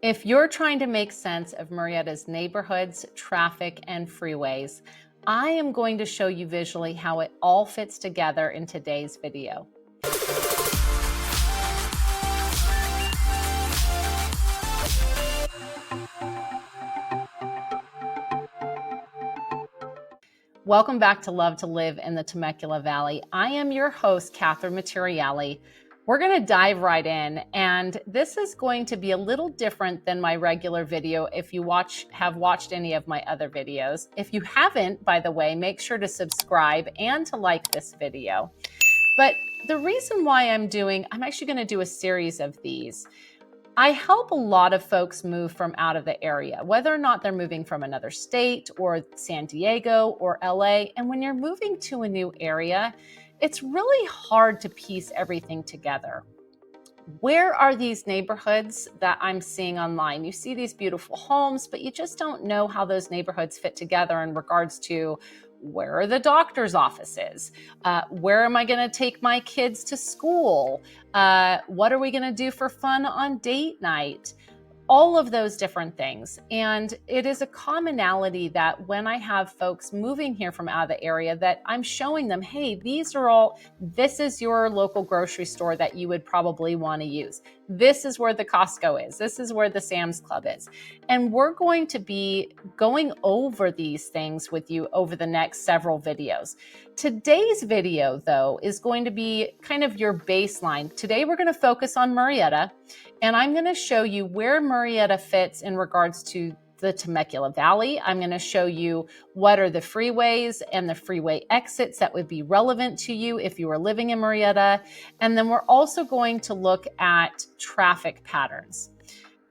If you're trying to make sense of Murrieta's neighborhoods, traffic, and freeways, I am going to show you visually how it all fits together in today's video. Welcome back to Love to Live in the Temecula Valley. I am your host, Catherine Materiali. We're going to dive right in, and this is going to be a little different than my regular video if you have watched any of my other videos. If you haven't, by the way, make sure to subscribe and to like this video. But the reason why I'm actually going to do a series of these. I help a lot of folks move from out of the area, whether or not they're moving from another state or San Diego or LA. And when you're moving to a new area, it's really hard to piece everything together. Where are these neighborhoods that I'm seeing online? You see these beautiful homes, but you just don't know how those neighborhoods fit together in regards to where are the doctor's offices? Where am I going to take my kids to school? What are we going to do for fun on date night? All of those different things. And it is a commonality that when I have folks moving here from out of the area, that I'm showing them, hey, this is your local grocery store that you would probably want to use. This is where the Costco is. This is where the Sam's Club is. And we're going to be going over these things with you over the next several videos. Today's video, though, is going to be kind of your baseline. Today, we're going to focus on Murrieta, and I'm going to show you where Murrieta fits in regards to the Temecula Valley. I'm going to show you what are the freeways and the freeway exits that would be relevant to you if you were living in Murrieta. And then we're also going to look at traffic patterns.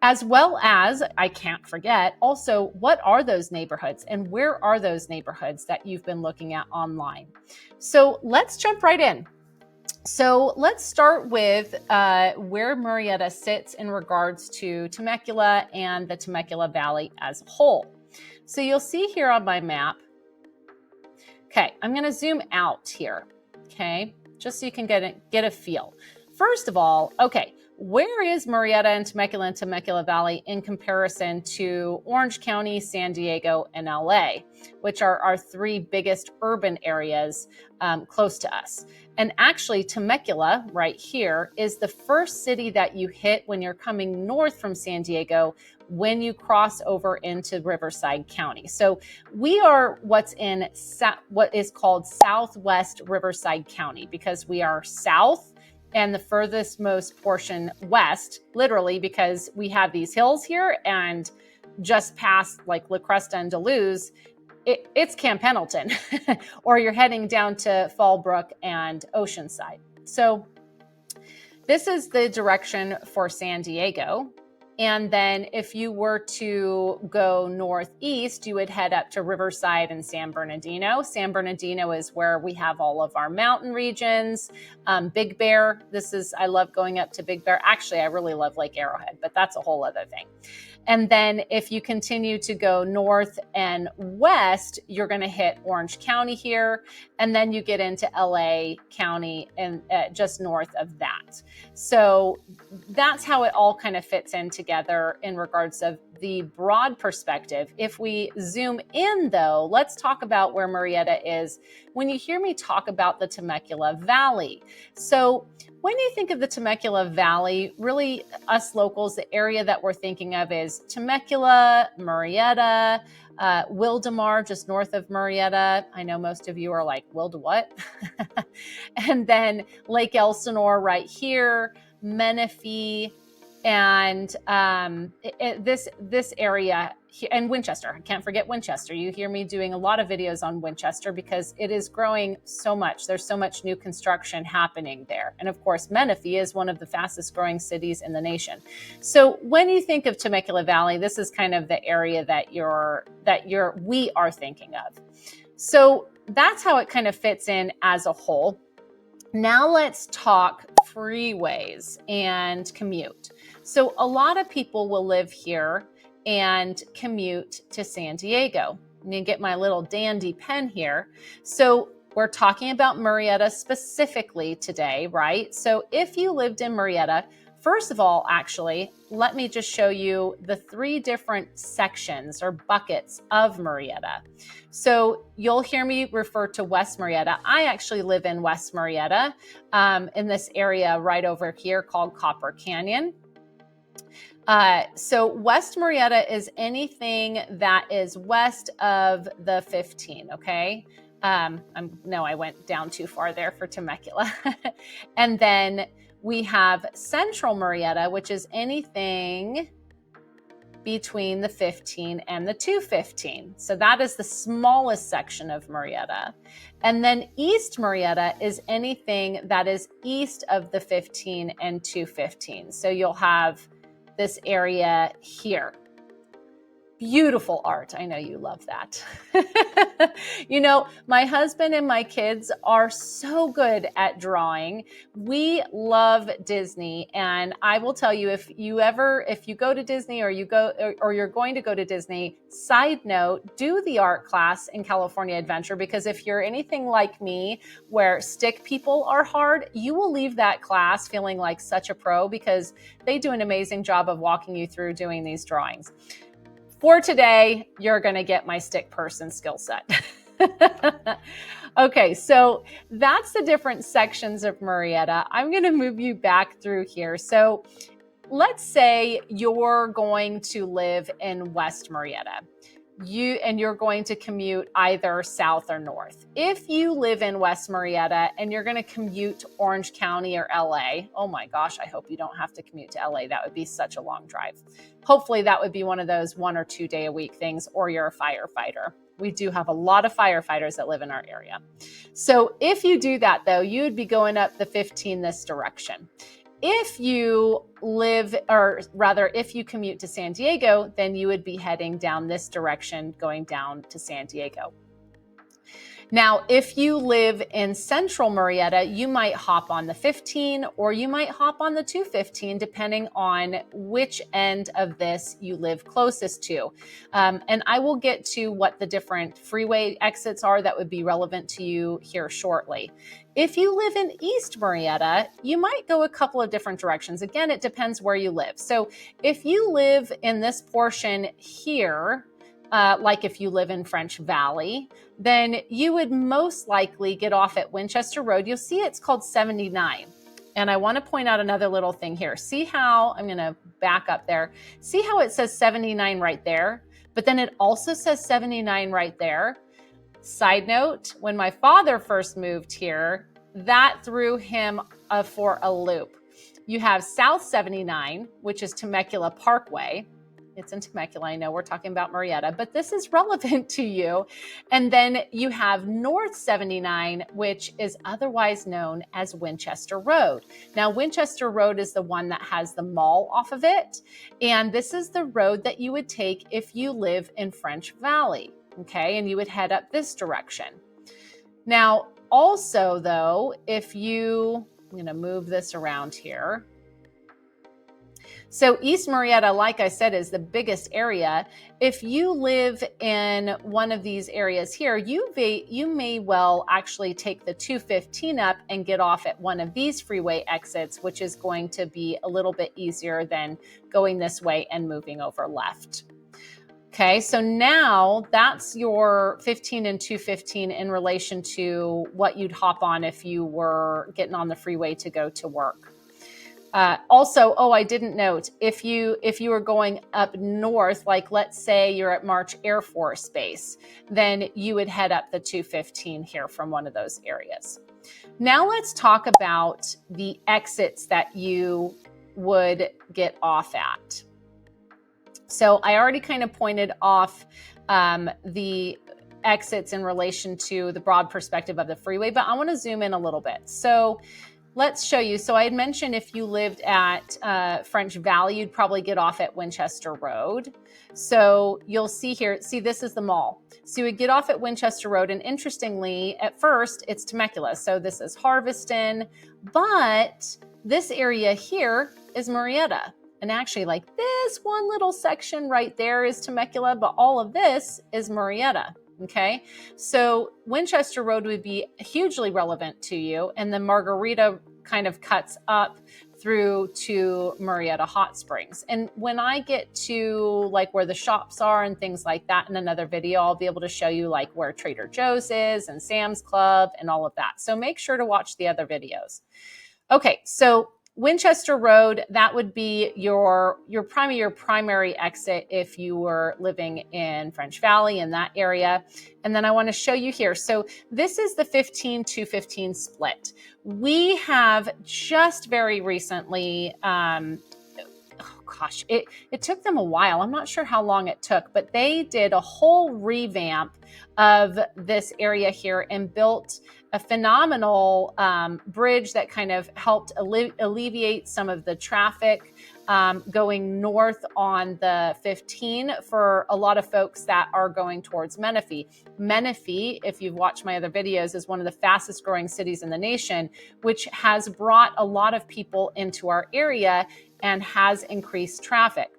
As well as, I can't forget, also, what are those neighborhoods and where are those neighborhoods that you've been looking at online? So let's jump right in. So let's start with where Murrieta sits in regards to Temecula and the Temecula Valley as a whole. So you'll see here on my map, okay, I'm going to zoom out here, okay, just so you can get a feel. First of all, okay, where is Murrieta and Temecula Valley in comparison to Orange County, San Diego, and LA, which are our three biggest urban areas close to us? And actually, Temecula right here is the first city that you hit when you're coming north from San Diego when you cross over into Riverside County. So we are what is called Southwest Riverside County because we are south and the furthest most portion west, literally, because we have these hills here, and just past like La Cresta and Duluth, it's Camp Pendleton, or you're heading down to Fallbrook and Oceanside. So this is the direction for San Diego. And then if you were to go northeast, you would head up to Riverside and San Bernardino. San Bernardino is where we have all of our mountain regions. Big Bear, I love going up to Big Bear. Actually, I really love Lake Arrowhead, but that's a whole other thing. And then if you continue to go north and west, you're going to hit Orange County here. And then you get into LA County and just north of that. So that's how it all kind of fits in together in regards of the broad perspective. If we zoom in, though, let's talk about where Murrieta is when you hear me talk about the Temecula Valley. So when you think of the Temecula Valley, really us locals, the area that we're thinking of is Temecula, Murrieta, Wildomar, just north of Murrieta. I know most of you are like, Wilda what? And then Lake Elsinore right here, Menifee, and this area, and Winchester. I can't forget Winchester. You hear me doing a lot of videos on Winchester because it is growing so much. There's so much new construction happening there. And of course, Menifee is one of the fastest growing cities in the nation. So when you think of Temecula Valley, this is kind of the area that we are thinking of. So that's how it kind of fits in as a whole. Now let's talk freeways and commute. So a lot of people will live here and commute to San Diego. I'm going to get my little dandy pen here. So we're talking about Murrieta specifically today, right? So if you lived in Murrieta, first of all, actually, let me just show you the 3 different sections or buckets of Murrieta. So you'll hear me refer to West Murrieta. I actually live in West Murrieta, in this area right over here called Copper Canyon. So West Murrieta is anything that is west of the 15, okay? No, I went down too far there for Temecula. And then we have Central Murrieta, which is anything between the 15 and the 215. So that is the smallest section of Murrieta. And then East Murrieta is anything that is east of the 15 and 215. So you'll have this area here. Beautiful art. I know you love that. You know, my husband and my kids are so good at drawing. We love Disney. And I will tell you, if you go to Disney or you're going to go to Disney, side note, do the art class in California Adventure, because if you're anything like me, where stick people are hard, you will leave that class feeling like such a pro, because they do an amazing job of walking you through doing these drawings. For today, you're going to get my stick person skill set. Okay, so that's the different sections of Murrieta. I'm going to move you back through here. So let's say you're going to live in West Murrieta. You're going to commute either south or north. If you live in West Murrieta and you're going to commute to Orange County or LA, oh my gosh, I hope you don't have to commute to LA. That would be such a long drive. Hopefully that would be one of those 1 or 2 day a week things, or you're a firefighter. We do have a lot of firefighters that live in our area. So if you do that though, you'd be going up the 15 this direction. If you if you commute to San Diego, then you would be heading down this direction, going down to San Diego. Now, if you live in Central Murrieta, you might hop on the 15 or you might hop on the 215, depending on which end of this you live closest to. And I will get to what the different freeway exits are that would be relevant to you here shortly. If you live in East Murrieta, you might go a couple of different directions. Again, it depends where you live. So if you live in this portion here, like if you live in French Valley, then you would most likely get off at Winchester Road. You'll see it's called 79. And I want to point out another little thing here. See how, I'm going to back up there. See how it says 79 right there, but then it also says 79 right there. Side note, when my father first moved here, that threw him for a loop. You have South 79, which is Temecula Parkway. It's in Temecula. I know we're talking about Murrieta, but this is relevant to you. And then you have North 79, which is otherwise known as Winchester Road. Now, Winchester Road is the one that has the mall off of it. And this is the road that you would take if you live in French Valley. Okay, and you would head up this direction. Now, also though, I'm going to move this around here. So East Murrieta, like I said, is the biggest area. If you live in one of these areas here, you may well actually take the 215 up and get off at one of these freeway exits, which is going to be a little bit easier than going this way and moving over left. Okay, so now that's your 15 and 215 in relation to what you'd hop on if you were getting on the freeway to go to work. Also, I didn't note, if you were going up north, like let's say you're at March Air Force Base, then you would head up the 215 here from one of those areas. Now let's talk about the exits that you would get off at. So I already kind of pointed off the exits in relation to the broad perspective of the freeway, but I want to zoom in a little bit. So let's show you. So I had mentioned if you lived at French Valley, you'd probably get off at Winchester Road. So you'll see here, this is the mall. So you would get off at Winchester Road. And interestingly, at first, it's Temecula. So this is Harveston, but this area here is Murrieta. And actually, like this one little section right there is Temecula, but all of this is Murrieta. Okay, so Winchester Road would be hugely relevant to you, and the Margarita kind of cuts up through to Murrieta Hot Springs. And when I get to like where the shops are and things like that in another video, I'll be able to show you like where Trader Joe's is and Sam's Club and all of that. So make sure to watch the other videos. Okay, so Winchester Road, that would be your primary exit if you were living in French Valley in that area. And then I want to show you here. So this is the 15-215 split. We have just very recently, it took them a while. I'm not sure how long it took, but they did a whole revamp of this area here and built a phenomenal bridge that kind of helped alleviate some of the traffic going north on the 15 for a lot of folks that are going towards Menifee. Menifee, if you've watched my other videos, is one of the fastest growing cities in the nation, which has brought a lot of people into our area and has increased traffic.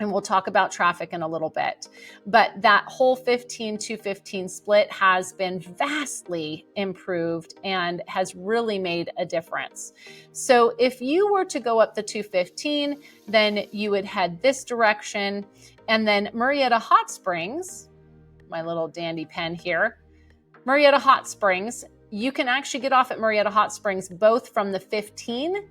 And we'll talk about traffic in a little bit. But that whole 15-215 split has been vastly improved and has really made a difference. So if you were to go up the 215, then you would head this direction. And then Murrieta Hot Springs, my little dandy pen here, Murrieta Hot Springs, you can actually get off at Murrieta Hot Springs both from the 15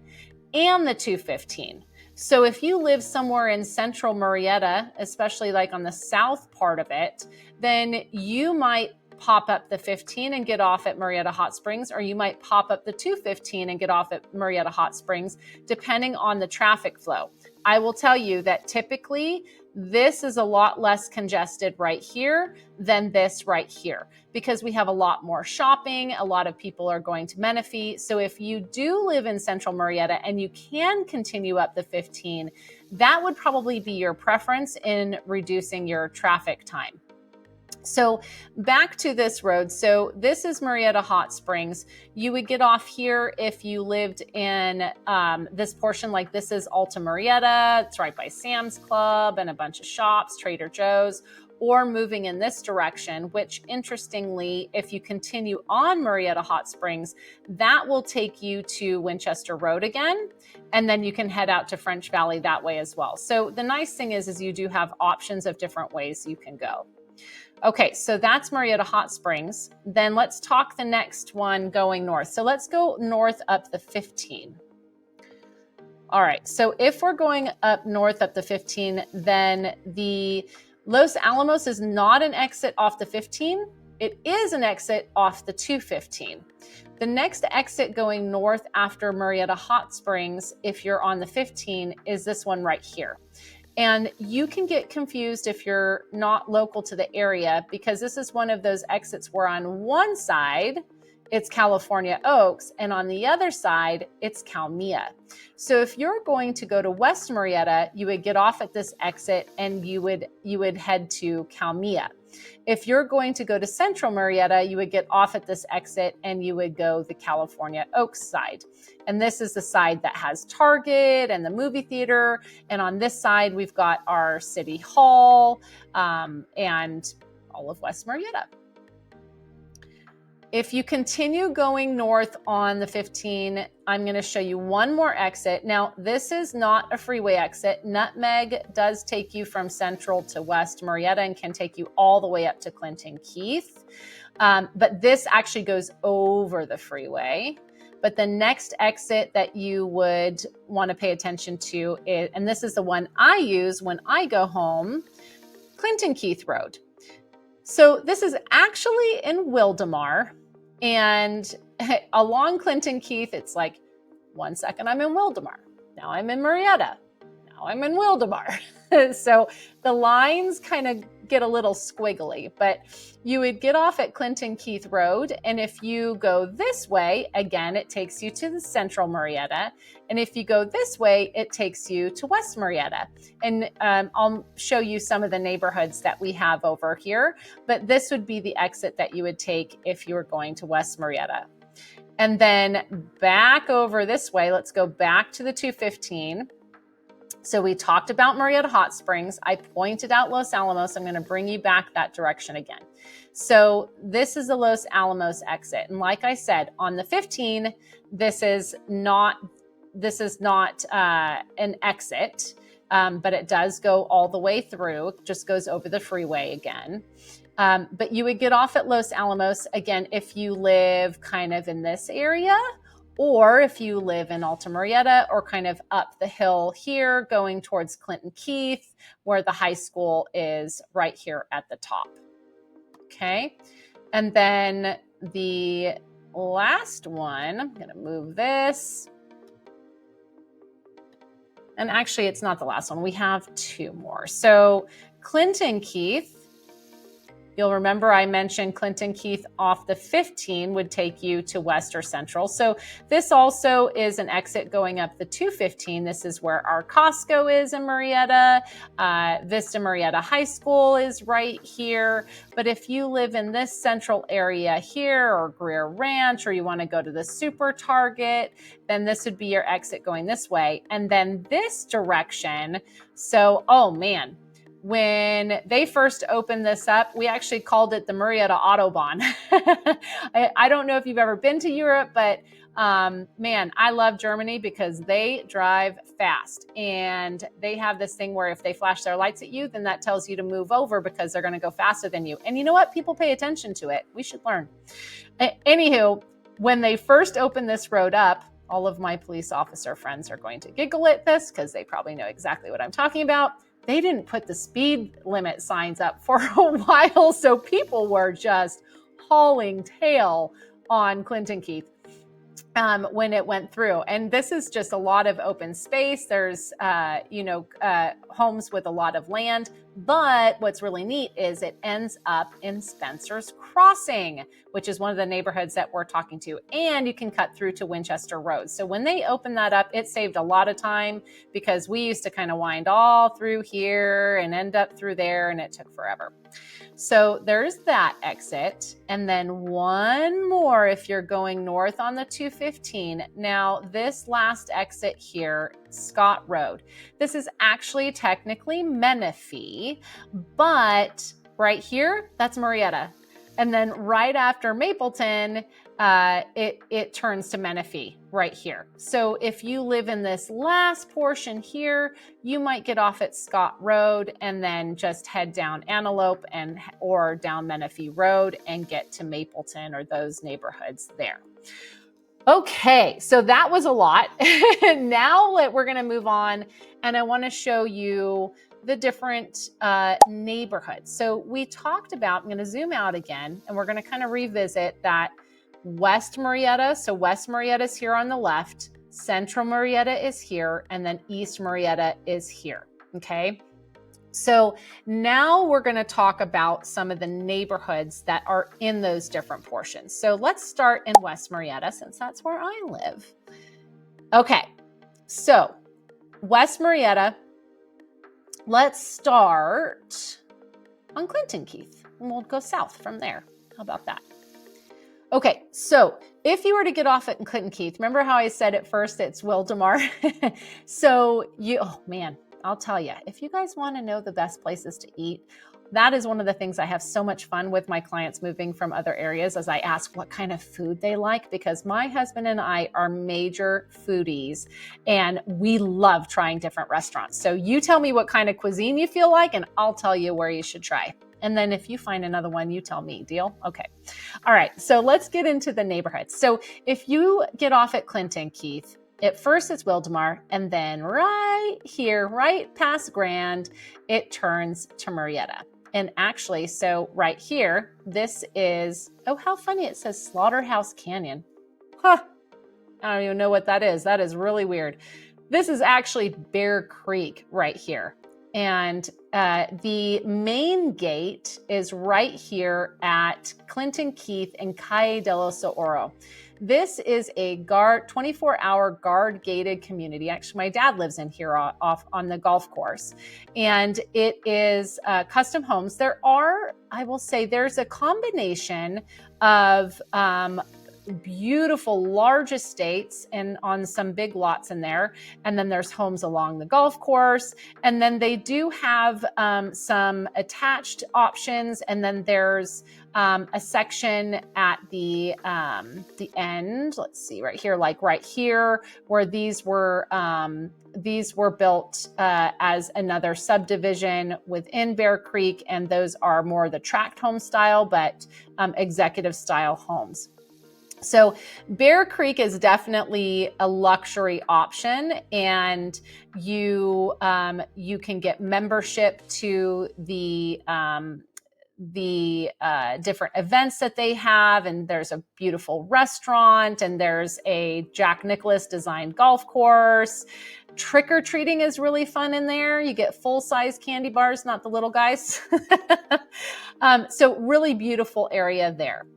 and the 215. So if you live somewhere in central Murrieta, especially like on the south part of it, then you might pop up the 15 and get off at Murrieta Hot Springs, or you might pop up the 215 and get off at Murrieta Hot Springs, depending on the traffic flow. I will tell you that typically this is a lot less congested right here than this right here, because we have a lot more shopping. A lot of people are going to Menifee. So if you do live in central Murrieta and you can continue up the 15, that would probably be your preference in reducing your traffic time. So back to this road. So this is Murrieta Hot Springs. You would get off here if you lived in this portion, like this is Alta Murrieta. It's right by Sam's Club and a bunch of shops, Trader Joe's, or moving in this direction, which interestingly, if you continue on Murrieta Hot Springs, that will take you to Winchester Road again. And then you can head out to French Valley that way as well. So the nice thing is you do have options of different ways you can go. Okay, so that's Murrieta Hot Springs. Then let's talk the next one going north. So let's go north up the 15. All right, so if we're going up north up the 15, then the Los Alamos is not an exit off the 15. It is an exit off the 215. The next exit going north after Murrieta Hot Springs, if you're on the 15, is this one right here. And you can get confused if you're not local to the area, because this is one of those exits where on one side, it's California Oaks, and on the other side, it's Calmia. So if you're going to go to West Murrieta, you would get off at this exit and you would head to Calmia. If you're going to go to Central Murrieta, you would get off at this exit and you would go the California Oaks side. And this is the side that has Target and the movie theater. And on this side, we've got our City Hall and all of West Murrieta. If you continue going north on the 15, I'm going to show you one more exit. Now, this is not a freeway exit. Nutmeg does take you from Central to West Murrieta and can take you all the way up to Clinton Keith. But this actually goes over the freeway. But the next exit that you would want to pay attention to is, and this is the one I use when I go home, Clinton Keith Road. So this is actually in Wildomar. And along Clinton Keith, it's like, 1 second I'm in Wildomar. Now I'm in Murrieta. Now I'm in Wildomar. So the lines kind of get a little squiggly, but you would get off at Clinton Keith Road. And if you go this way, again, it takes you to the Central Murrieta. And if you go this way, it takes you to West Murrieta. And I'll show you some of the neighborhoods that we have over here, but this would be the exit that you would take if you were going to West Murrieta. And then back over this way, let's go back to the 215. So we talked about Murrieta Hot Springs. I pointed out Los Alamos. I'm going to bring you back that direction again. So this is the Los Alamos exit. And like I said, on the 15, this is not this is not an exit, but it does go all the way through. It just goes over the freeway again. But you would get off at Los Alamos, again, if you live kind of in this area, or if you live in Alta Murrieta, or kind of up the hill here going towards Clinton Keith, where the high school is right here at the top. Okay. And then the last one, I'm going to move this. And actually, it's not the last one. We have two more. So Clinton Keith, you'll remember I mentioned Clinton Keith off the 15 would take you to West or Central. So this also is an exit going up the 215. This is where our Costco is in Murrieta. Vista Murrieta High School is right here. But if you live in this central area here, or Greer Ranch, or you want to go to the Super Target, then this would be your exit going this way. And then this direction, so, oh man, when they first opened this up, we actually called it the Murrieta Autobahn. I don't know if you've ever been to Europe, but man, I love Germany because they drive fast. And they have this thing where if they flash their lights at you, then that tells you to move over because they're going to go faster than you. And you know what? People pay attention to it. We should learn. Anywho, when they first opened this road up, all of my police officer friends are going to giggle at this because they probably know exactly what I'm talking about. They didn't put the speed limit signs up for a while, so people were just hauling tail on Clinton Keith when it went through. And this is just a lot of open space. There's, homes with a lot of land. But what's really neat is it ends up in Spencer's Crossing, which is one of the neighborhoods that we're talking to. And you can cut through to Winchester Road. So when they opened that up, it saved a lot of time because we used to kind of wind all through here and end up through there, and it took forever. So there's that exit. And then one more if you're going north on the 215. Now, this last exit here, Scott Road. This is actually technically Menifee, but right here, that's Murrieta. And then right after Mapleton, it turns to Menifee right here. So if you live in this last portion here, you might get off at Scott Road and then just head down Antelope or down Menifee Road and get to Mapleton or those neighborhoods there. Okay, so that was a lot. Now we're going to move on, and I want to show you the different neighborhoods. So we talked about, I'm going to zoom out again, and we're going to kind of revisit that West Murrieta. So West Murrieta is here on the left, Central Murrieta is here, and then East Murrieta is here, okay? So now we're going to talk about some of the neighborhoods that are in those different portions. So let's start in West Murrieta since that's where I live. Okay, so West Murrieta, let's start on Clinton Keith and we'll go south from there. How about that? Okay, so if you were to get off at Clinton Keith, remember how I said at first it's Wildemar? So oh man, I'll tell you, if you guys want to know the best places to eat, that is one of the things I have so much fun with my clients moving from other areas as I ask what kind of food they like, because my husband and I are major foodies and we love trying different restaurants. So you tell me what kind of cuisine you feel like and I'll tell you where you should try. And then if you find another one, you tell me. Deal? Okay. All right. So let's get into the neighborhoods. So if you get off at Clinton Keith, at first it's Wildemar, and then right here, right past Grand, it turns to Murrieta. And actually, so right here, this is, oh, how funny, it says Slaughterhouse Canyon. Huh, I don't even know what that is. That is really weird. This is actually Bear Creek right here. And the main gate is right here at Clinton Keith and Calle de los Oro. This is a 24-hour guard-gated community. Actually, my dad lives in here off on the golf course. And it is custom homes. There are, I will say, there's a combination of beautiful, large estates and on some big lots in there. And then there's homes along the golf course. And then they do have some attached options. And then there's a section at the end. Let's see, right here, like right here, where these were built as another subdivision within Bear Creek, and those are more the tract home style, but executive style homes. So Bear Creek is definitely a luxury option, and you can get membership to the different events that they have, and there's a beautiful restaurant, and there's a Jack Nicklaus designed golf course. Trick-or-treating is really fun in there. You get full-size candy bars, not the little guys. So really beautiful area there.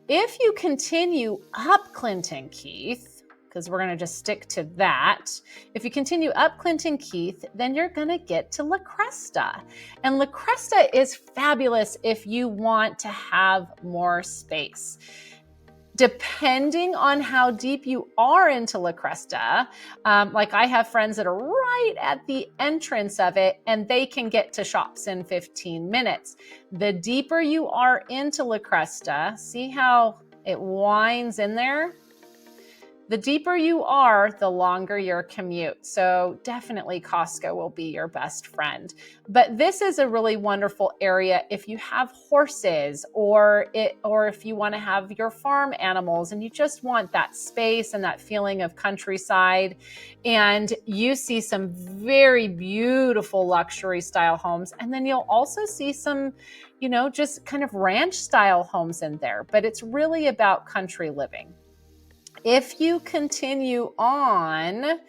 If you continue up Clinton Keith, because we're going to just stick to that. If you continue up Clinton Keith, then you're going to get to La Cresta. And La Cresta is fabulous if you want to have more space. Depending on how deep you are into La Cresta, like I have friends that are right at the entrance of it, and they can get to shops in 15 minutes. The deeper you are into La Cresta, see how it winds in there? The deeper you are, the longer your commute. So definitely Costco will be your best friend. But this is a really wonderful area if you have horses or if you want to have your farm animals and you just want that space and that feeling of countryside. And you see some very beautiful luxury style homes. And then you'll also see some, just kind of ranch style homes in there. But it's really about country living. If you continue on,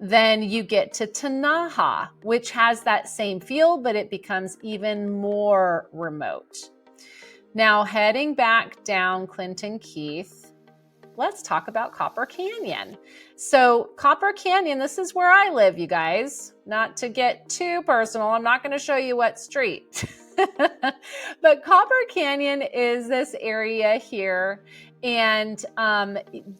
then you get to Tanaja, which has that same feel, but it becomes even more remote. Now, heading back down Clinton Keith, let's talk about Copper Canyon. So Copper Canyon, this is where I live, you guys. Not to get too personal, I'm not going to show you what street. But Copper Canyon is this area here. And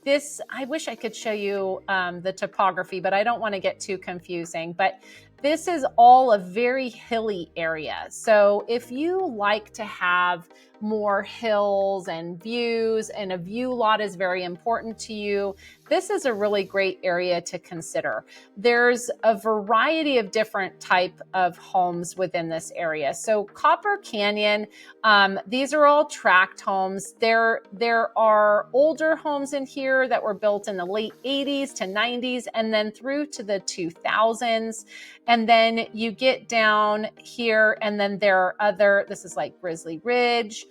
this, I wish I could show you the topography, but I don't want to get too confusing. But this is all a very hilly area. So if you like to have more hills and views, and a view lot is very important to you, this is a really great area to consider. There's a variety of different type of homes within this area. So Copper Canyon, these are all tract homes. There are older homes in here that were built in the late 80s to 90s and then through to the 2000s. And then you get down here, and then there are other, this is like Grizzly Ridge.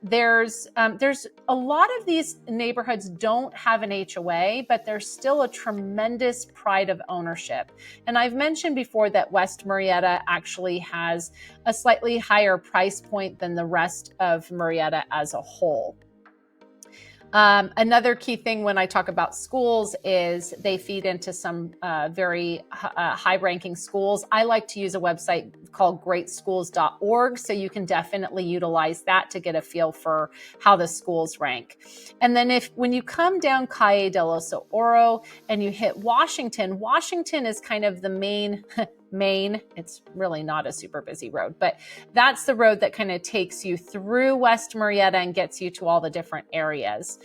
There's a lot of these neighborhoods don't have an HOA, but there's still a tremendous pride of ownership. And I've mentioned before that West Murrieta actually has a slightly higher price point than the rest of Murrieta as a whole. Another key thing when I talk about schools is they feed into some very high-ranking schools. I like to use a website called greatschools.org, so you can definitely utilize that to get a feel for how the schools rank. And then when you come down Calle del Oso Oro and you hit Washington, Washington is kind of the main it's really not a super busy road, but that's the road that kind of takes you through West Murrieta and gets you to all the different areas.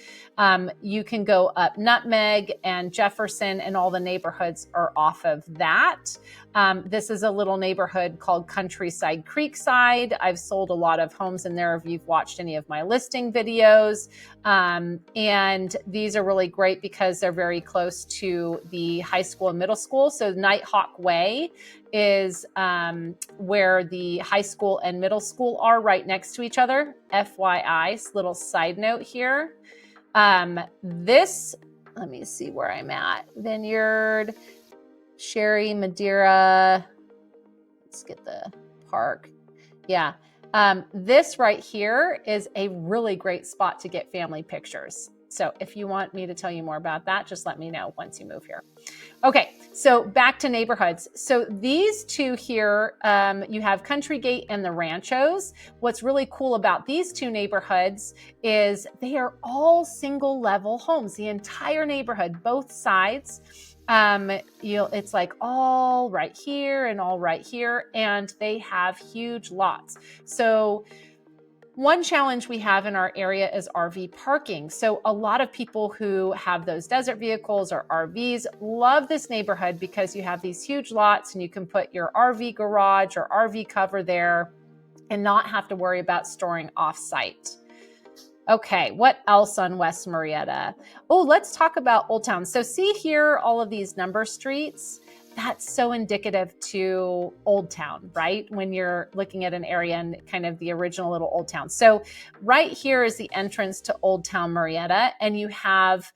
You can go up Nutmeg and Jefferson, and all the neighborhoods are off of that. This is a little neighborhood called Countryside Creekside. I've sold a lot of homes in there if you've watched any of my listing videos. And these are really great because they're very close to the high school and middle school. So Nighthawk Way is where the high school and middle school are, right next to each other. FYI, little side note here. Let me see where I'm at. Vineyard, Sherry, Madeira. Let's get the park. Yeah. This right here is a really great spot to get family pictures. So if you want me to tell you more about that, just let me know once you move here. Okay, so back to neighborhoods. So these two here, you have Country Gate and the Ranchos. What's really cool about these two neighborhoods is they are all single level homes, the entire neighborhood, both sides. It's like all right here and all right here, and they have huge lots. So one challenge we have in our area is RV parking. So a lot of people who have those desert vehicles or RVs love this neighborhood because you have these huge lots and you can put your RV garage or RV cover there and not have to worry about storing off-site. Okay, what else on West Murrieta? Oh, let's talk about Old Town. So see here, all of these number streets. That's so indicative to Old Town, right? When you're looking at an area and kind of the original little Old Town. So right here is the entrance to Old Town Murrieta, and you have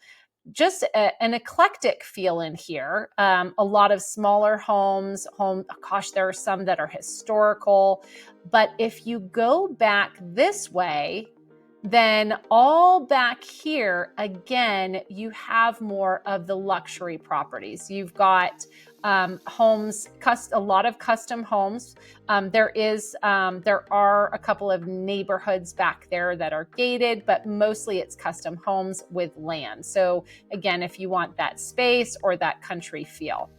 just an eclectic feel in here. A lot of smaller homes. Gosh, there are some that are historical. But if you go back this way, then all back here, again, you have more of the luxury properties. You've got homes, a lot of custom homes. There are a couple of neighborhoods back there that are gated, but mostly it's custom homes with land. So again, if you want that space or that country feel.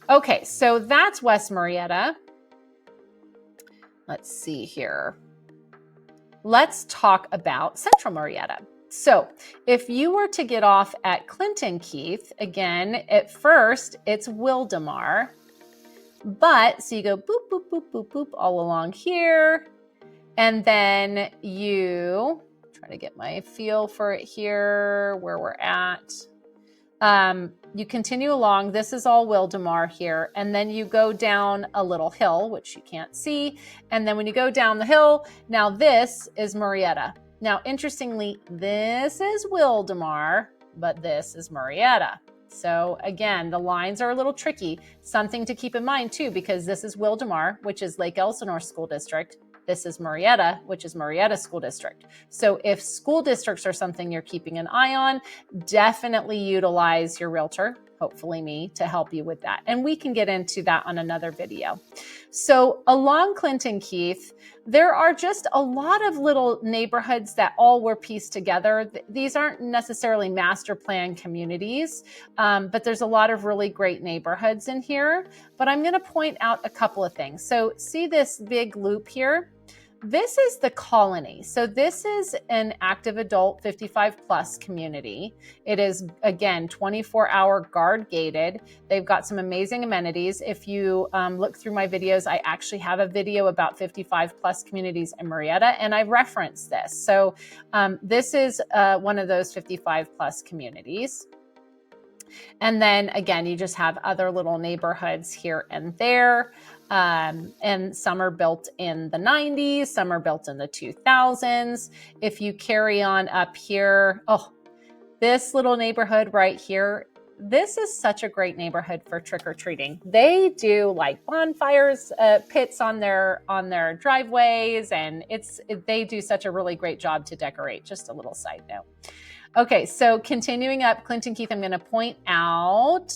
Okay, so that's West Murrieta. Let's see here. Let's talk about Central Murrieta. So if you were to get off at Clinton Keith, again, at first it's Wildemar, but so you go boop, boop, boop, boop, boop all along here. And then you try to get my feel for it here, where we're at. You continue along. This is all Wildemar here. And then you go down a little hill, which you can't see. And then when you go down the hill, now this is Murrieta. Now, interestingly, this is Wildemar, but this is Murrieta. So again, the lines are a little tricky. Something to keep in mind too, because this is Wildemar, which is Lake Elsinore School District. This is Murrieta, which is Murrieta School District. So if school districts are something you're keeping an eye on, definitely utilize your realtor, hopefully me, to help you with that. And we can get into that on another video. So along Clinton Keith, there are just a lot of little neighborhoods that all were pieced together. These aren't necessarily master plan communities, but there's a lot of really great neighborhoods in here. But I'm going to point out a couple of things. So see this big loop here? This is the Colony. So this is an active adult 55 plus community. It is, again, 24-hour guard gated. They've got some amazing amenities. If you look through my videos, I actually have a video about 55 plus communities in Murrieta, and I reference this. So this is one of those 55 plus communities. And then again, you just have other little neighborhoods here and there. And some are built in the 90s, some are built in the 2000s. If you carry on up here, oh, this little neighborhood right here, this is such a great neighborhood for trick-or-treating. They do like bonfires, pits on their driveways, and they do such a really great job to decorate. Just a little side note. Okay, so continuing up Clinton Keith, I'm going to point out,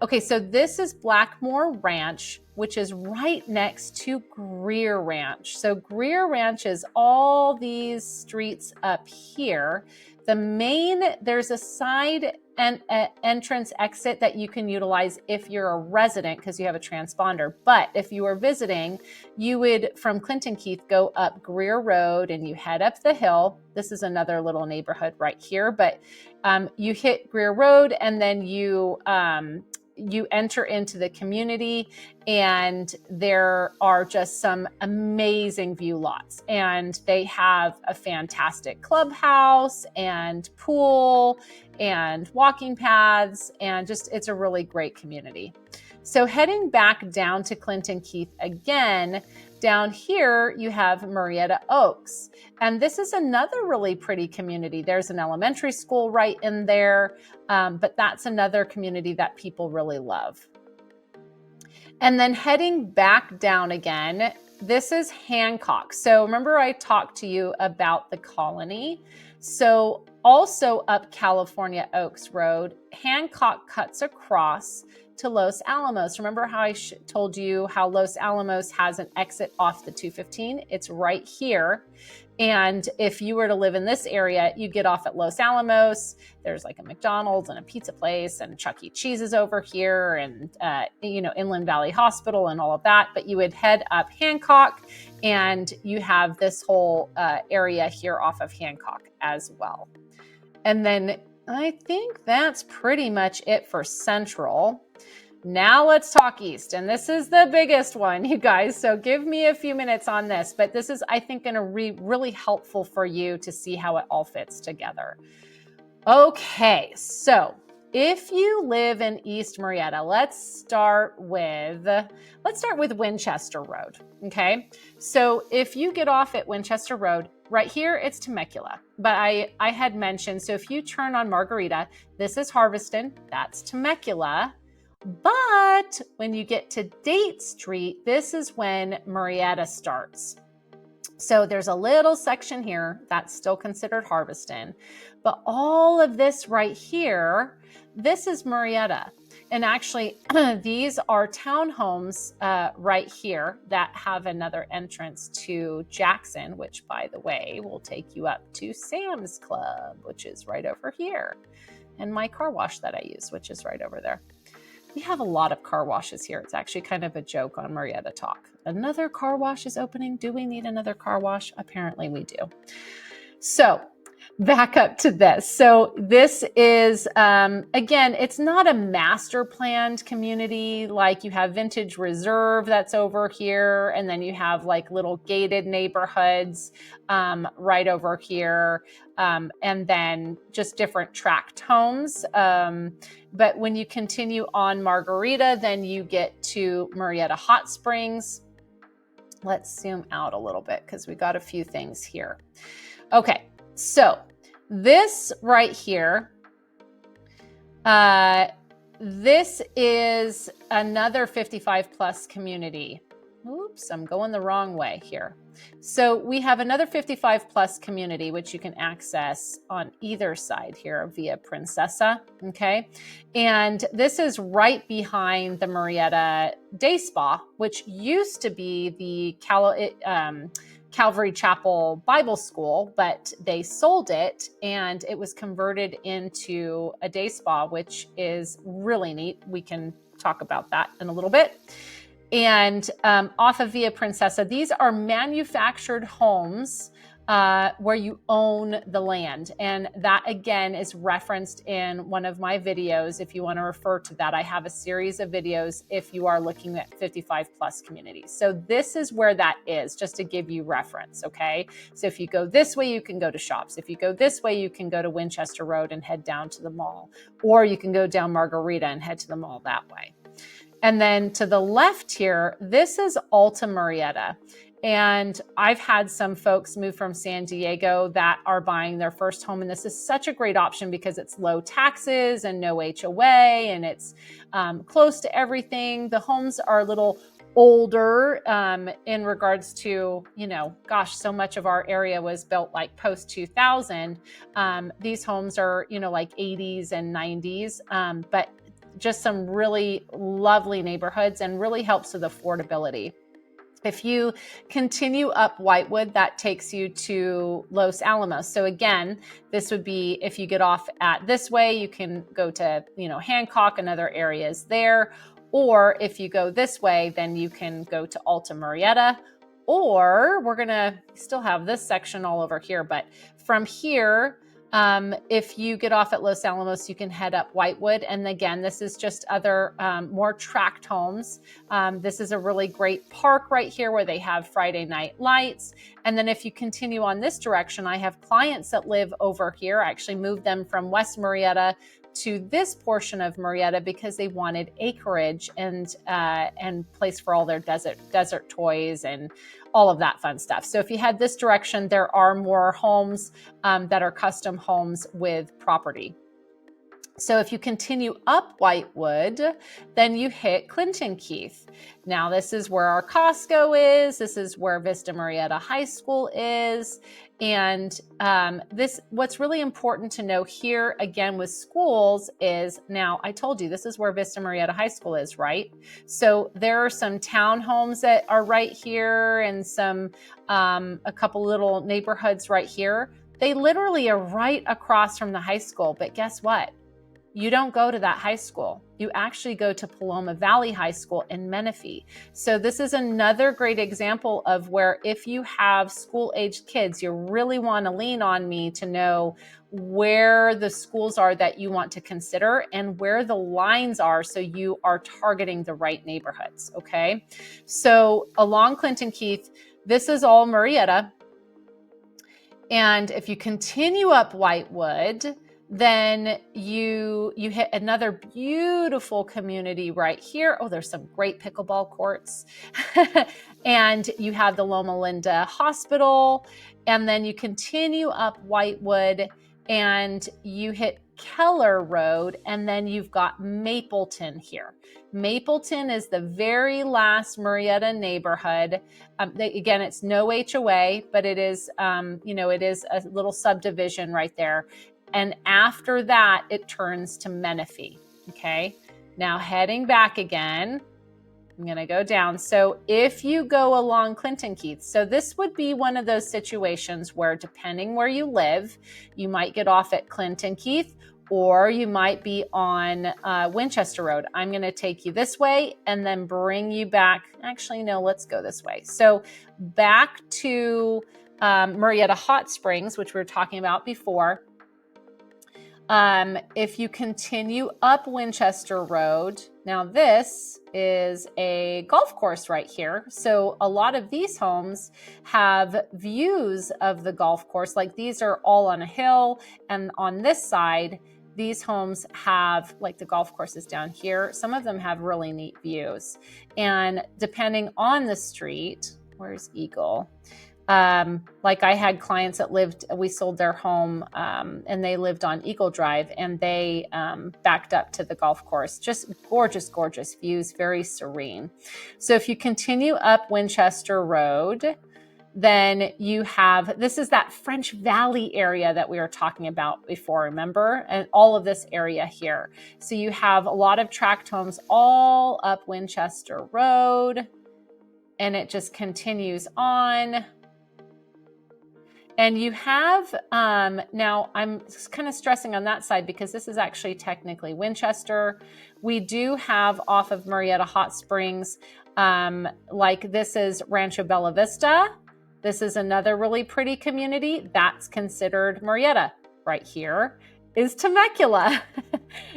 okay, so this is Blackmore Ranch, which is right next to Greer Ranch. So Greer Ranch is all these streets up here. There's a side entrance exit that you can utilize if you're a resident because you have a transponder. But if you are visiting, you would, from Clinton Keith, go up Greer Road and you head up the hill. This is another little neighborhood right here, but you hit Greer Road and then you enter into the community, and there are just some amazing view lots, and they have a fantastic clubhouse and pool and walking paths, and just it's a really great community. So heading back down to Clinton Keith again, down here you have Murrieta Oaks, and this is another really pretty community. There's an elementary school right in there, but that's another community that people really love. And then heading back down again, this is Hancock. So remember I talked to you about the Colony. So also up California Oaks Road, Hancock cuts across to Los Alamos. Remember how I told you how Los Alamos has an exit off the 215? It's right here. And if you were to live in this area, you get off at Los Alamos. There's like a McDonald's and a pizza place and Chuck E. Cheese is over here and, Inland Valley Hospital and all of that. But you would head up Hancock and you have this whole area here off of Hancock as well. And then I think that's pretty much it for Central. Now let's talk East, and this is the biggest one, you guys, so give me a few minutes on this, but this is, I think, going to be really helpful for you to see how it all fits together. Okay, so if you live in East Murrieta, let's start with Winchester Road, okay? So if you get off at Winchester Road, right here, it's Temecula, but I had mentioned, so if you turn on Margarita, this is Harveston, that's Temecula. But when you get to Date Street, this is when Murrieta starts. So there's a little section here that's still considered Harveston, but all of this right here, this is Murrieta. And actually, these are townhomes right here that have another entrance to Jackson, which, by the way, will take you up to Sam's Club, which is right over here, and my car wash that I use, which is right over there. We have a lot of car washes here. It's actually kind of a joke on Murrieta Talk. Another car wash is opening. Do we need another car wash? Apparently we do. So back up to this. So this is, again, it's not a master planned community. Like you have Vintage Reserve that's over here. And then you have like little gated neighborhoods right over here. And then just different tract homes. But when you continue on Margarita, then you get to Murrieta Hot Springs. Let's zoom out a little bit because we got a few things here. Okay, so this right here, this is another 55 plus community. Oops, I'm going the wrong way here. So we have another 55 plus community, which you can access on either side here via Princessa, okay? And this is right behind the Murrieta Day Spa, which used to be the Calvary Chapel Bible School, but they sold it and it was converted into a day spa, which is really neat. We can talk about that in a little bit. And off of Via Princessa, these are manufactured homes where you own the land. And that, again, is referenced in one of my videos. If you want to refer to that, I have a series of videos if you are looking at 55 plus communities. So this is where that is, just to give you reference, okay? So if you go this way, you can go to shops. If you go this way, you can go to Winchester Road and head down to the mall. Or you can go down Margarita and head to the mall that way. And then to the left here, this is Alta Murrieta. And I've had some folks move from San Diego that are buying their first home. And this is such a great option because it's low taxes and no HOA, and it's close to everything. The homes are a little older in regards to, so much of our area was built like post 2000. These homes are, like 80s and 90s, but just some really lovely neighborhoods and really helps with affordability. If you continue up Whitewood, that takes you to Los Alamos. So again, this would be, if you get off at this way, you can go to, Hancock and other areas there. Or if you go this way, then you can go to Alta Murrieta. Or we're going to still have this section all over here. But from here, if you get off at Los Alamos, you can head up Whitewood. And again, this is just other more tract homes. This is a really great park right here where they have Friday night lights. And then if you continue on this direction, I have clients that live over here. I actually moved them from West Murrieta to this portion of Murrieta because they wanted acreage and place for all their desert toys and all of that fun stuff. So if you head this direction, there are more homes that are custom homes with property. So if you continue up Whitewood, then you hit Clinton Keith. Now this is where our Costco is. This is where Vista Murrieta High School is. And what's really important to know here again with schools is, now I told you this is where Vista Murrieta High School is, right? So there are some townhomes that are right here and some a couple little neighborhoods right here. They literally are right across from the high school, but guess what? You don't go to that high school. You actually go to Paloma Valley High School in Menifee. So this is another great example of where if you have school-aged kids, you really want to lean on me to know where the schools are that you want to consider and where the lines are so you are targeting the right neighborhoods, okay? So along Clinton Keith, this is all Murrieta. And if you continue up Whitewood, then you hit another beautiful community right here. Oh, there's some great pickleball courts. And you have the Loma Linda Hospital. And then you continue up Whitewood and you hit Keller Road. And then you've got Mapleton here. Mapleton is the very last Murrieta neighborhood. Again, it's no HOA, but it is, it is a little subdivision right there. And after that, it turns to Menifee, okay? Now heading back again, I'm gonna go down. So if you go along Clinton Keith, so this would be one of those situations where depending where you live, you might get off at Clinton Keith or you might be on Winchester Road. I'm gonna take you this way and then bring you back. Actually, no, let's go this way. So back to Murrieta Hot Springs, which we were talking about before. If you continue up Winchester Road, now this is a golf course right here. So a lot of these homes have views of the golf course. Like these are all on a hill, and on this side, these homes have, like the golf courses down here, some of them have really neat views. And depending on the street, where's Eagle? Like I had clients that we sold their home and they lived on Eagle Drive and they backed up to the golf course. Just gorgeous, gorgeous views, very serene. So if you continue up Winchester Road, then you have, this is that French Valley area that we were talking about before, remember? And all of this area here. So you have a lot of tract homes all up Winchester Road and it just continues on. And you have, now I'm kind of stressing on that side because this is actually technically Winchester. We do have off of Murrieta Hot Springs, like this is Rancho Bella Vista. This is another really pretty community that's considered Murrieta. Right here is Temecula.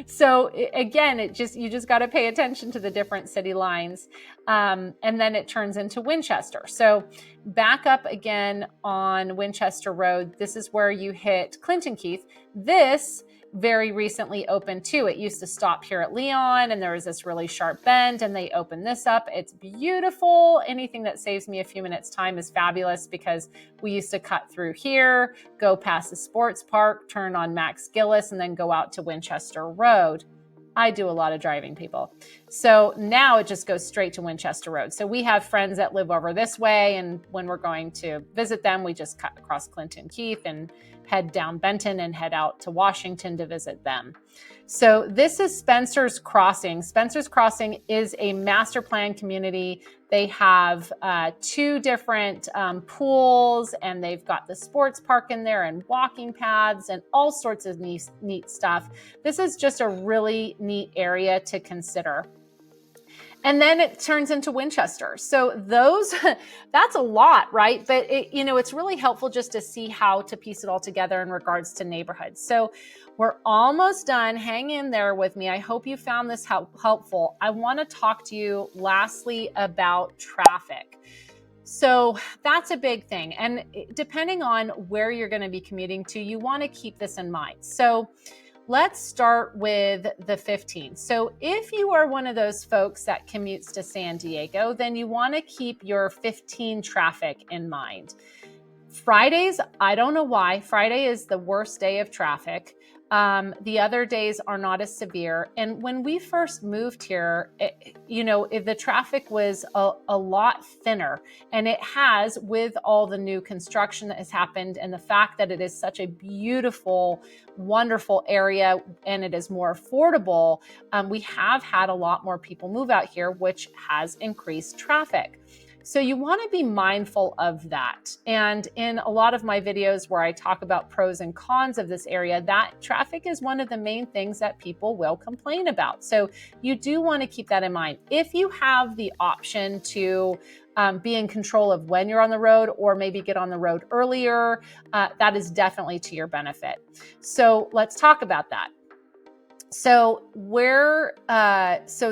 So again, you just got to pay attention to the different city lines. And then it turns into Winchester. So back up again on Winchester Road. This is where you hit Clinton Keith. This very recently opened too. It used to stop here at Leon and there was this really sharp bend and they opened this up. It's beautiful. Anything that saves me a few minutes time is fabulous because we used to cut through here, go past the sports park, turn on Max Gillis and then go out to Winchester Road. I do a lot of driving, people. So now it just goes straight to Winchester Road. So we have friends that live over this way and when we're going to visit them, we just cut across Clinton Keith and head down Benton and head out to Washington to visit them. So this is Spencer's Crossing. Spencer's Crossing is a master plan community. They have 2 different pools and they've got the sports park in there and walking paths and all sorts of neat stuff. This is just a really neat area to consider. And then it turns into Winchester. So that's a lot, right? But it's really helpful just to see how to piece it all together in regards to neighborhoods. So we're almost done. Hang in there with me. I hope you found this helpful. I want to talk to you lastly about traffic. So that's a big thing. And depending on where you're going to be commuting to, you want to keep this in mind. So let's start with the 15. So if you are one of those folks that commutes to San Diego, then you want to keep your 15 traffic in mind. Fridays, I don't know why. Friday is the worst day of traffic. The other days are not as severe. And when we first moved here, the traffic was a lot thinner, and it has, with all the new construction that has happened and the fact that it is such a beautiful, wonderful area and it is more affordable. We have had a lot more people move out here, which has increased traffic. So you want to be mindful of that. And in a lot of my videos where I talk about pros and cons of this area, that traffic is one of the main things that people will complain about. So you do want to keep that in mind. If you have the option to be in control of when you're on the road, or maybe get on the road earlier, that is definitely to your benefit. So let's talk about that. So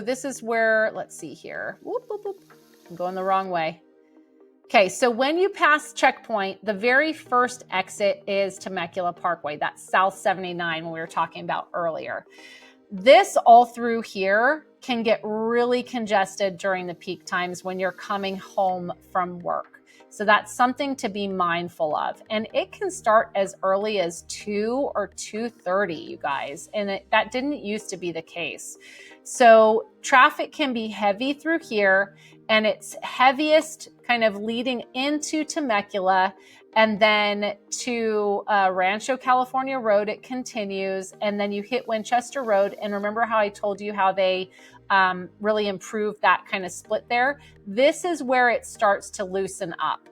this is where, let's see here. Whoop, whoop, whoop. I'm going the wrong way. Okay, so when you pass checkpoint, the very first exit is Temecula Parkway. That's South 79 when we were talking about earlier. This all through here can get really congested during the peak times when you're coming home from work. So that's something to be mindful of. And it can start as early as 2 or 2:30, you guys. And that didn't used to be the case. So traffic can be heavy through here, and it's heaviest kind of leading into Temecula, and then to Rancho California Road, it continues, and then you hit Winchester Road. And remember how I told you how they really improved that kind of split there? This is where it starts to loosen up.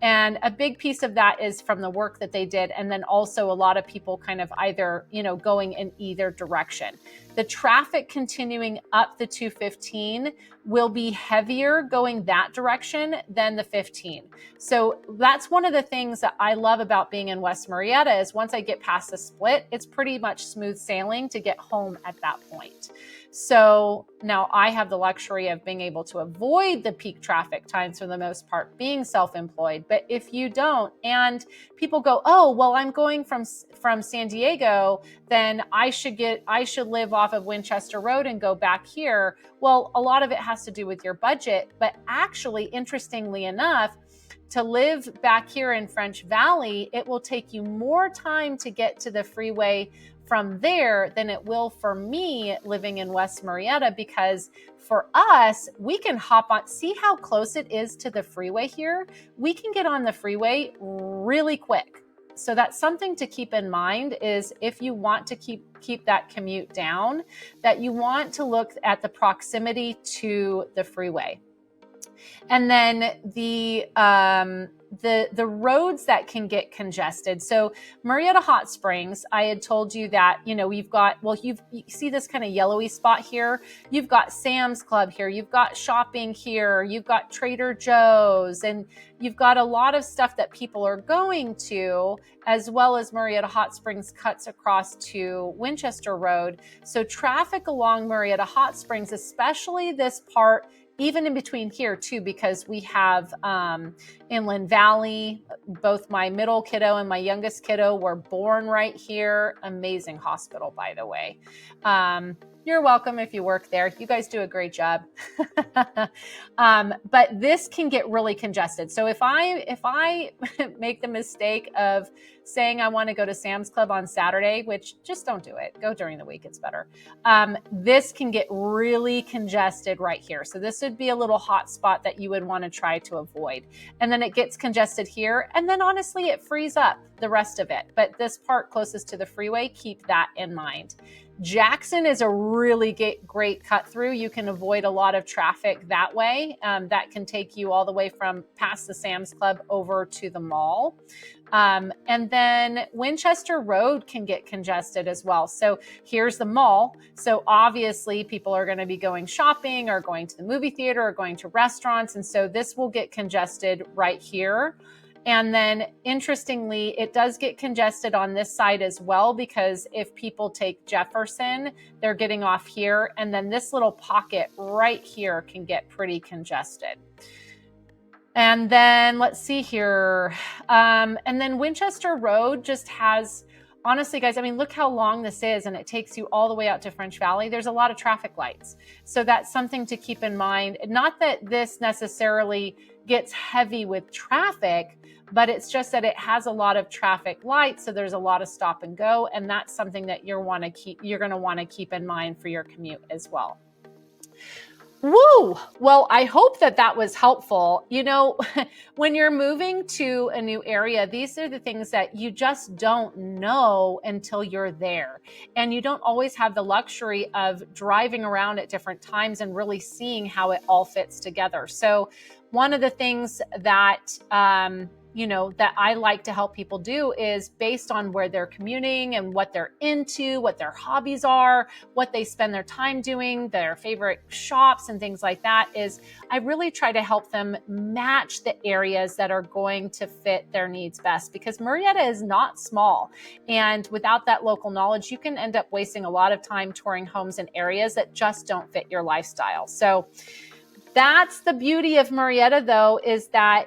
And a big piece of that is from the work that they did. And then also a lot of people kind of either, going in either direction. The traffic continuing up the 215 will be heavier going that direction than the 15. So that's one of the things that I love about being in West Murrieta is once I get past the split, it's pretty much smooth sailing to get home at that point. So now I have the luxury of being able to avoid the peak traffic times for the most part, being self-employed. But if you don't, and people go, oh, well, I'm going from San Diego, then I should live off of Winchester Road and go back here. Well, a lot of it has to do with your budget. But actually, interestingly enough, to live back here in French Valley, it will take you more time to get to the freeway from there than it will for me living in West Murrieta, because for us, we can hop on, see how close it is to the freeway here? We can get on the freeway really quick. So that's something to keep in mind, is if you want to keep that commute down, that you want to look at the proximity to the freeway. And then the roads that can get congested. So Murrieta Hot Springs, I had told you that, we've got, you see this kind of yellowy spot here. You've got Sam's Club here. You've got shopping here. You've got Trader Joe's, and you've got a lot of stuff that people are going to, as well as Murrieta Hot Springs cuts across to Winchester Road. So traffic along Murrieta Hot Springs, especially this part, even in between here too, because we have Inland Valley. Both my middle kiddo and my youngest kiddo were born right here. Amazing hospital, by the way. You're welcome if you work there. You guys do a great job. But this can get really congested. So if I make the mistake of saying I want to go to Sam's Club on Saturday, which just don't do it. Go during the week. It's better. This can get really congested right here. So this would be a little hot spot that you would want to try to avoid. And then it gets congested here. And then honestly, it frees up the rest of it. But this part closest to the freeway, keep that in mind. Jackson is a really great cut through. You can avoid a lot of traffic that way. That can take you all the way from past the Sam's Club over to the mall. And then Winchester Road can get congested as well. So here's the mall. So obviously people are going to be going shopping or going to the movie theater or going to restaurants. And so this will get congested right here. And then interestingly, it does get congested on this side as well, because if people take Jefferson, they're getting off here. And then this little pocket right here can get pretty congested. And then let's see here. And then Winchester Road just has honestly, guys, I mean, look how long this is, and it takes you all the way out to French Valley. There's a lot of traffic lights. So that's something to keep in mind. Not that this necessarily gets heavy with traffic, but it's just that it has a lot of traffic lights. So there's a lot of stop and go. And that's something that you're going to want to keep in mind for your commute as well. Woo! Well, I hope that that was helpful. You know, when you're moving to a new area, these are the things that you just don't know until you're there. And you don't always have the luxury of driving around at different times and really seeing how it all fits together. So one of the things that, that I like to help people do is based on where they're commuting and what they're into, what their hobbies are, what they spend their time doing, their favorite shops and things like that, is I really try to help them match the areas that are going to fit their needs best, because Murrieta is not small. And without that local knowledge, you can end up wasting a lot of time touring homes in areas that just don't fit your lifestyle. So that's the beauty of Murrieta, though, is that,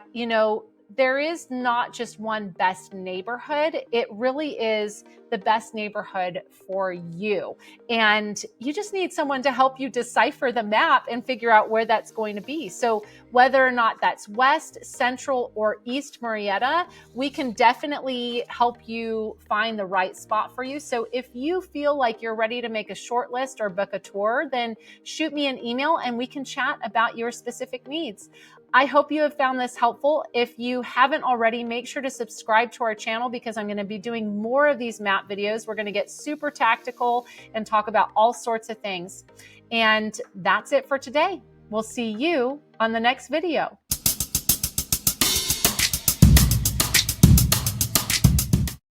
there is not just one best neighborhood. It really is the best neighborhood for you. And you just need someone to help you decipher the map and figure out where that's going to be. So whether or not that's West, Central, or East Murrieta, we can definitely help you find the right spot for you. So if you feel like you're ready to make a short list or book a tour, then shoot me an email and we can chat about your specific needs. I hope you have found this helpful. If you haven't already, make sure to subscribe to our channel, because I'm going to be doing more of these map videos. We're going to get super tactical and talk about all sorts of things. And that's it for today. We'll see you on the next video.